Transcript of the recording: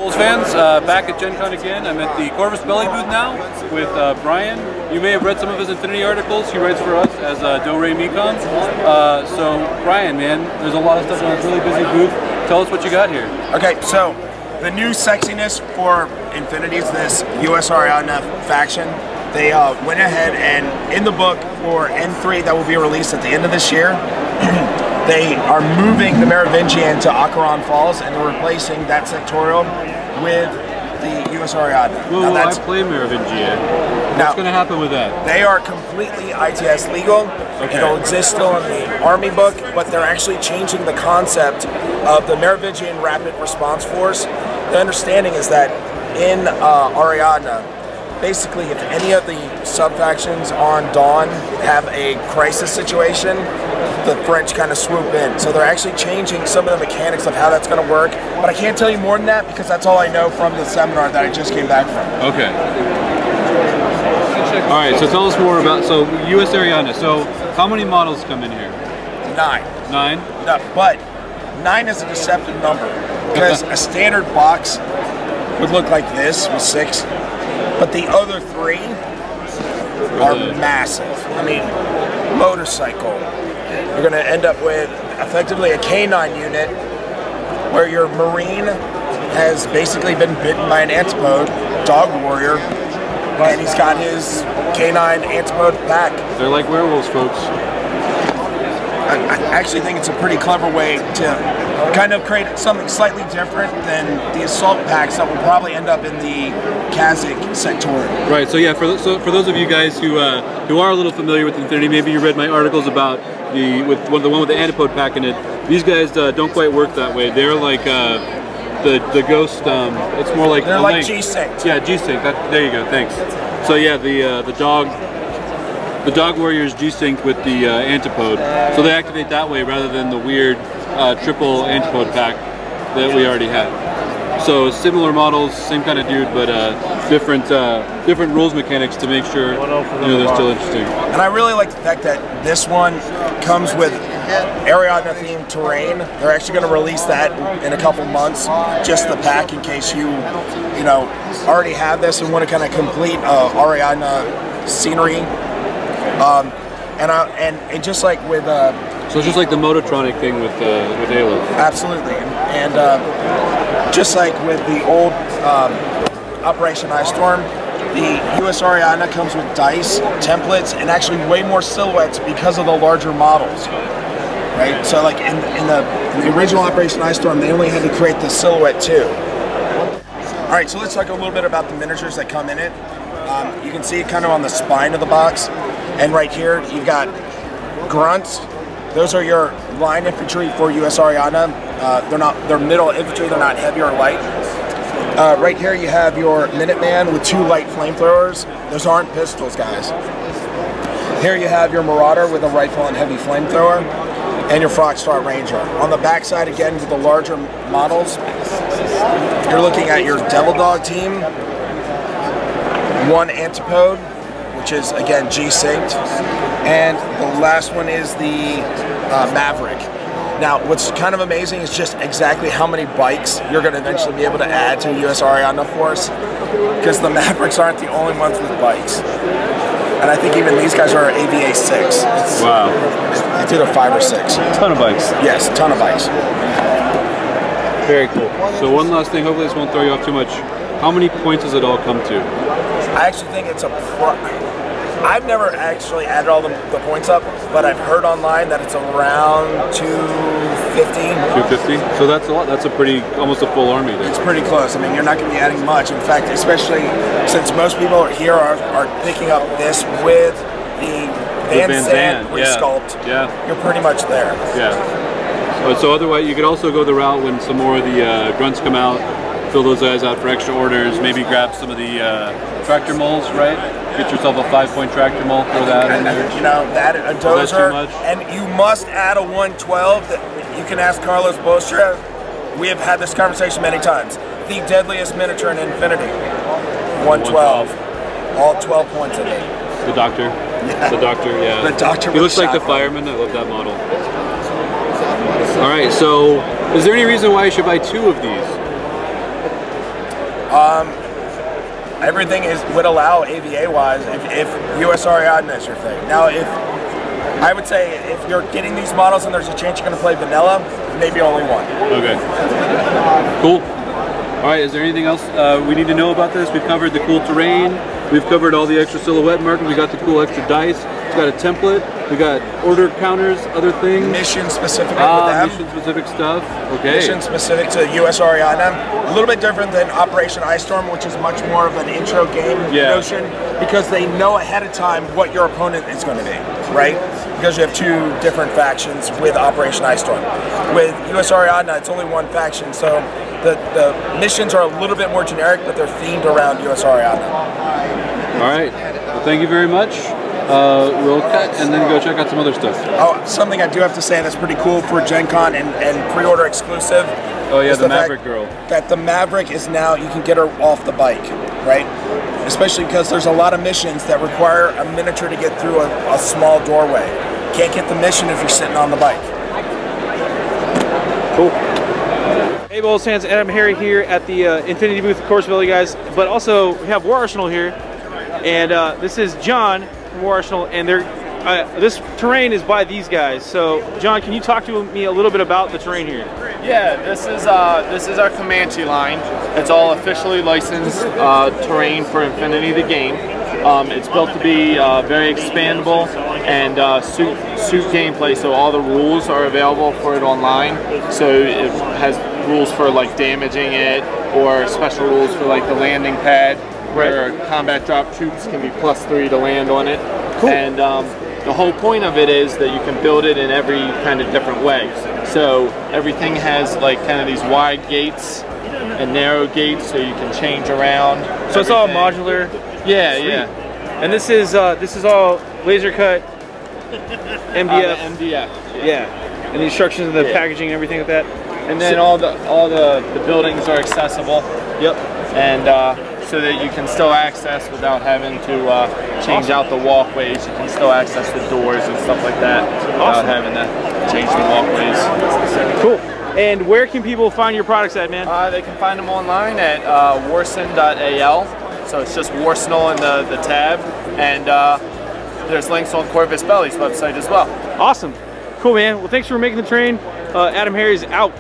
BoLS fans, back at GenCon again. I'm at the Corvus Belli Booth now with Brian. You may have read some of his Infinity articles. He writes for us as Do-Re Mecon. So Brian, man, there's a lot of stuff on this really busy booth. Tell us what you got here. Okay, so the new sexiness for Infinity is this US Ariadna faction. They went ahead and in the book for N3 that will be released at the end of this year, they are moving the Merovingian to Acheron Falls and they're replacing that sectorial with the US Ariadna. Whoa, I play Merovingian. What's going to happen with that? They are completely ITS legal. Okay. It'll exist still in the Army book, but they're actually changing the concept of the Merovingian Rapid Response Force. The understanding is that in Ariadna, basically if any of the sub-factions on Dawn have a crisis situation, the French kind of swoop in. So they're actually changing some of the mechanics of how that's going to work. But I can't tell you more than that because that's all I know from the seminar that I just came back from. Okay. All right, so tell us more about, so US Ariadna. So how many models come in here? 9. 9? No, but 9 is a deceptive number because a standard box would look like this with 6, but the other 3 are massive. I mean, motorcycle. You're going to end up with effectively a K9 unit where your Marine has basically been bitten by an antipode, dog warrior, and he's got his K9 antipode pack. They're like werewolves, folks. I actually think it's a pretty clever way to kind of create something slightly different than the assault packs that will probably end up in the Kazakh sectorial. Right. So yeah, for those of you guys who are a little familiar with Infinity, maybe you read my articles about the one with the antipode pack in it. These guys don't quite work that way. They're like the ghost. It's more like they're like G-Sync. Yeah, G-Sync. There you go. Thanks. So yeah, the dog warriors G-Sync with the antipode, so they activate that way rather than the weird triple antipode pack that we already had. So similar models, same kind of dude, but different rules mechanics to make sure they're still interesting. And I really like the fact that this one comes with Ariadna themed terrain. They're actually going to release that in a couple months, just the pack in case you already have this and want to kind of complete Ariadna scenery. And just like with so it's just like the Mototronic thing with Halo. Absolutely, and just like with the old Operation Ice Storm, the US Ariadna comes with dice, templates, and actually way more silhouettes because of the larger models. Right, so like in the original Operation Ice Storm, they only had to create the silhouette too. All right, so let's talk a little bit about the miniatures that come in it. You can see it kind of on the spine of the box. And right here, you've got grunts. Those are your line infantry for US Ariadna. They're middle infantry, they're not heavy or light. Right here you have your Minuteman with 2 light flamethrowers. Those aren't pistols, guys. Here you have your Marauder with a rifle and heavy flamethrower, and your Foxtrot Ranger. On the back side, again, with the larger models, you're looking at your Devil Dog team, 1 Antipode, which is again G-Synced, and the last one is the Maverick. Now, what's kind of amazing is just exactly how many bikes you're going to eventually be able to add to US Ariadna Force, because the Mavericks aren't the only ones with bikes. And I think even these guys are AVA 6. Wow. It's either 5 or 6. Ton of bikes. Yes, ton of bikes. Very cool. So one last thing, hopefully this won't throw you off too much. How many points does it all come to? I actually think it's I've never actually added all the points up, but I've heard online that it's around 250. 250? So that's a lot. That's a almost a full army there. It's pretty close. I mean, you're not going to be adding much. In fact, especially since most people here are picking up this with the Van Zandt resculpt, yeah. You're pretty much there. Yeah. So otherwise, you could also go the route when some more of the grunts come out, fill those guys out for extra orders, maybe grab some of the tractor moles, right? Get yourself a 5-point tractor mole, throw that in there. That a dozer, and you must add a 112. That you can ask Carlos Bostra. We have had this conversation many times. The deadliest miniature in Infinity, 112. All 12 points of it. The Doctor. Yeah. The Doctor, yeah. The Doctor. He looks like the fireman. I love that model. All right, so is there any reason why I should buy 2 of these? Everything would allow AVA-wise if US Ariadna is your thing. Now, I would say if you're getting these models and there's a chance you're going to play vanilla, maybe only one. Okay. Cool. All right, is there anything else we need to know about this? We've covered the cool terrain. We've covered all the extra silhouette markers. We got the cool extra dice. We've got a template. We got order counters, other things. Mission specific with them. Mission specific stuff. Okay. Mission specific to US Ariadna. A little bit different than Operation Ice Storm, which is much more of an intro game notion, because they know ahead of time what your opponent is going to be, right? Because you have two different factions with Operation Ice Storm. With US Ariadna, it's only one faction, so the missions are a little bit more generic, but they're themed around US Ariadna. All right. Well, thank you very much. We'll cut and then go check out some other stuff. Oh, something I do have to say that's pretty cool for GenCon and pre-order exclusive. Oh yeah, the Maverick girl. That the Maverick is now, you can get her off the bike, right? Especially because there's a lot of missions that require a miniature to get through a small doorway. Can't get the mission if you're sitting on the bike. Cool. Hey BoLS fans, Adam Harry here at the Infinity booth, Corvus Belli guys. But also we have War Arsenal here, and this is John from War Arsenal, and this terrain is by these guys. So John, can you talk to me a little bit about the terrain here? Yeah, this is our Comanche line. It's all officially licensed terrain for Infinity the game. It's built to be very expandable and suit gameplay, so all the rules are available for it online. So it has rules for like damaging it, or special rules for like the landing pad, where combat drop troops can be +3 to land on it. Cool. And the whole point of it is that you can build it in every kind of different way. So everything has like kind of these wide gates and narrow gates, so you can change around. So it's all modular. Yeah, Sweet. yeah. And this is all laser cut MDF. MDF. Yeah. And the instructions and the packaging and everything like that. And then all the buildings are accessible. Yep. And so that you can still access without having to change out the walkways. You can still access the doors and stuff like that without having to change the walkways. Cool. And where can people find your products at, man? They can find them online at warson.al. So it's just Warsenal in the tab. And there's links on Corvus Belli's website as well. Awesome. Cool, man. Well, thanks for making the train. Adam Harry's out.